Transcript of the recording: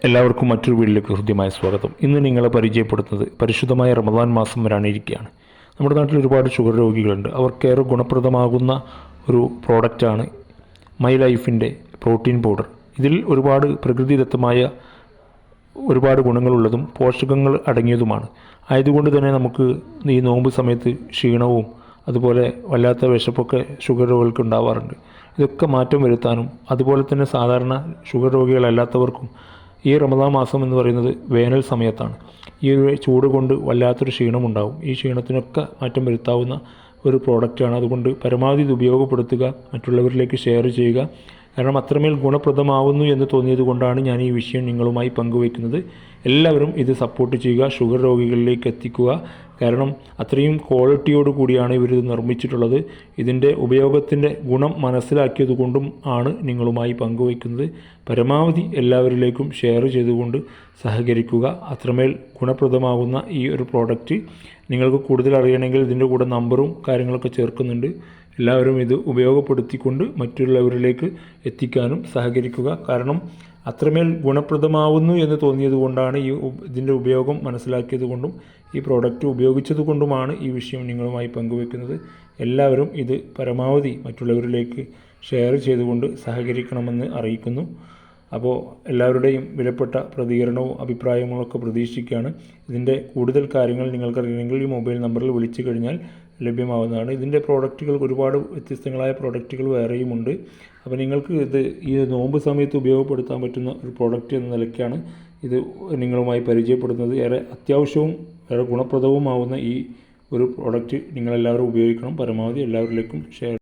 എല്ലാവർക്കും മറ്റൊരു വീഡിയോയിലേക്ക് ഹൃദ്യമായ സ്വാഗതം. ഇന്ന് നിങ്ങളെ പരിചയപ്പെടുത്തുന്നത് പരിശുദ്ധമായ റമദാൻ മാസം വരാനിരിക്കുകയാണ്. നമ്മുടെ നാട്ടിൽ ഒരുപാട് ഷുഗർ രോഗികളുണ്ട്. അവർക്കേറെ ഗുണപ്രദമാകുന്ന ഒരു പ്രോഡക്റ്റാണ് മൈ ലൈഫിൻ്റെ പ്രോട്ടീൻ പൗഡർ. ഇതിൽ ഒരുപാട് പ്രകൃതിദത്തമായ ഒരുപാട് ഗുണങ്ങളുള്ളതും പോഷകങ്ങൾ അടങ്ങിയതുമാണ്. ആയതുകൊണ്ട് തന്നെ നമുക്ക് ഈ നോമ്പ് സമയത്ത് ക്ഷീണവും അതുപോലെ വല്ലാത്ത വിശപ്പൊക്കെ ഷുഗർ രോഗികൾക്ക് ഉണ്ടാവാറുണ്ട്. ഇതൊക്കെ മാറ്റം വരുത്താനും അതുപോലെ തന്നെ സാധാരണ ഷുഗർ രോഗികളല്ലാത്തവർക്കും ഈ റമദാൻ മാസം എന്ന് പറയുന്നത് വേനൽ സമയത്താണ്. ഈ ഒരു ചൂട് കൊണ്ട് വല്ലാത്തൊരു ക്ഷീണമുണ്ടാവും. ഈ ക്ഷീണത്തിനൊക്കെ മാറ്റം വരുത്താവുന്ന ഒരു പ്രോഡക്റ്റാണ്. അതുകൊണ്ട് പരമാവധി ഇത് ഉപയോഗപ്പെടുത്തുക, മറ്റുള്ളവരിലേക്ക് ഷെയർ ചെയ്യുക. കാരണം അത്രമേൽ ഗുണപ്രദമാവുന്നു എന്ന് തോന്നിയത് കൊണ്ടാണ് ഞാൻ ഈ വിഷയം നിങ്ങളുമായി പങ്കുവയ്ക്കുന്നത്. എല്ലാവരും ഇത് സപ്പോർട്ട് ചെയ്യുക, ഷുഗർ രോഗികളിലേക്ക് എത്തിക്കുക. കാരണം അത്രയും ക്വാളിറ്റിയോട് കൂടിയാണ് ഇവരിത് നിർമ്മിച്ചിട്ടുള്ളത്. ഇതിൻ്റെ ഉപയോഗത്തിൻ്റെ ഗുണം മനസ്സിലാക്കിയത് കൊണ്ടും ആണ് നിങ്ങളുമായി പങ്കുവയ്ക്കുന്നത്. പരമാവധി എല്ലാവരിലേക്കും ഷെയർ ചെയ്തുകൊണ്ട് സഹകരിക്കുക. അത്രമേൽ ഗുണപ്രദമാകുന്ന ഈ ഒരു പ്രോഡക്റ്റ് നിങ്ങൾക്ക് കൂടുതൽ അറിയണമെങ്കിൽ ഇതിൻ്റെ കൂടെ നമ്പറും കാര്യങ്ങളൊക്കെ ചേർക്കുന്നുണ്ട്. എല്ലാവരും ഇത് ഉപയോഗപ്പെടുത്തിക്കൊണ്ട് മറ്റുള്ളവരിലേക്ക് എത്തിക്കാനും സഹകരിക്കുക. കാരണം അത്രമേൽ ഗുണപ്രദമാവുന്നു എന്ന് തോന്നിയത് കൊണ്ടാണ് ഇതിൻ്റെ ഉപയോഗം മനസ്സിലാക്കിയത് കൊണ്ടും ഈ പ്രോഡക്റ്റ് ഉപയോഗിച്ചത് കൊണ്ടുമാണ് ഈ വിഷയം നിങ്ങളുമായി പങ്കുവെക്കുന്നത്. എല്ലാവരും ഇത് പരമാവധി മറ്റുള്ളവരിലേക്ക് ഷെയർ ചെയ്തുകൊണ്ട് സഹകരിക്കണമെന്ന് അറിയിക്കുന്നു. അപ്പോൾ എല്ലാവരുടെയും വിലപ്പെട്ട പ്രതികരണവും അഭിപ്രായങ്ങളൊക്കെ പ്രതീക്ഷിക്കുകയാണ്. ഇതിൻ്റെ കൂടുതൽ കാര്യങ്ങൾ നിങ്ങൾക്കറിയണമെങ്കിൽ ഈ മൊബൈൽ നമ്പറിൽ വിളിച്ചു കഴിഞ്ഞാൽ ലഭ്യമാവുന്നതാണ്. ഇതിൻ്റെ പ്രോഡക്റ്റുകൾ ഒരുപാട് വ്യത്യസ്തങ്ങളായ പ്രോഡക്റ്റുകൾ വേറെയുമുണ്ട്. അപ്പോൾ നിങ്ങൾക്ക് ഇത് ഈ നോമ്പ് സമയത്ത് ഉപയോഗപ്പെടുത്താൻ പറ്റുന്ന ഒരു പ്രോഡക്റ്റ് എന്ന നിലയ്ക്കാണ് ഇത് നിങ്ങളുമായി പരിചയപ്പെടുന്നത്. ഏറെ അത്യാവശ്യവും ഏറെ ഗുണപ്രദവുമാവുന്ന ഈ ഒരു പ്രോഡക്റ്റ് നിങ്ങളെല്ലാവരും ഉപയോഗിക്കണം. പരമാവധി എല്ലാവരിലേക്കും ഷെയർ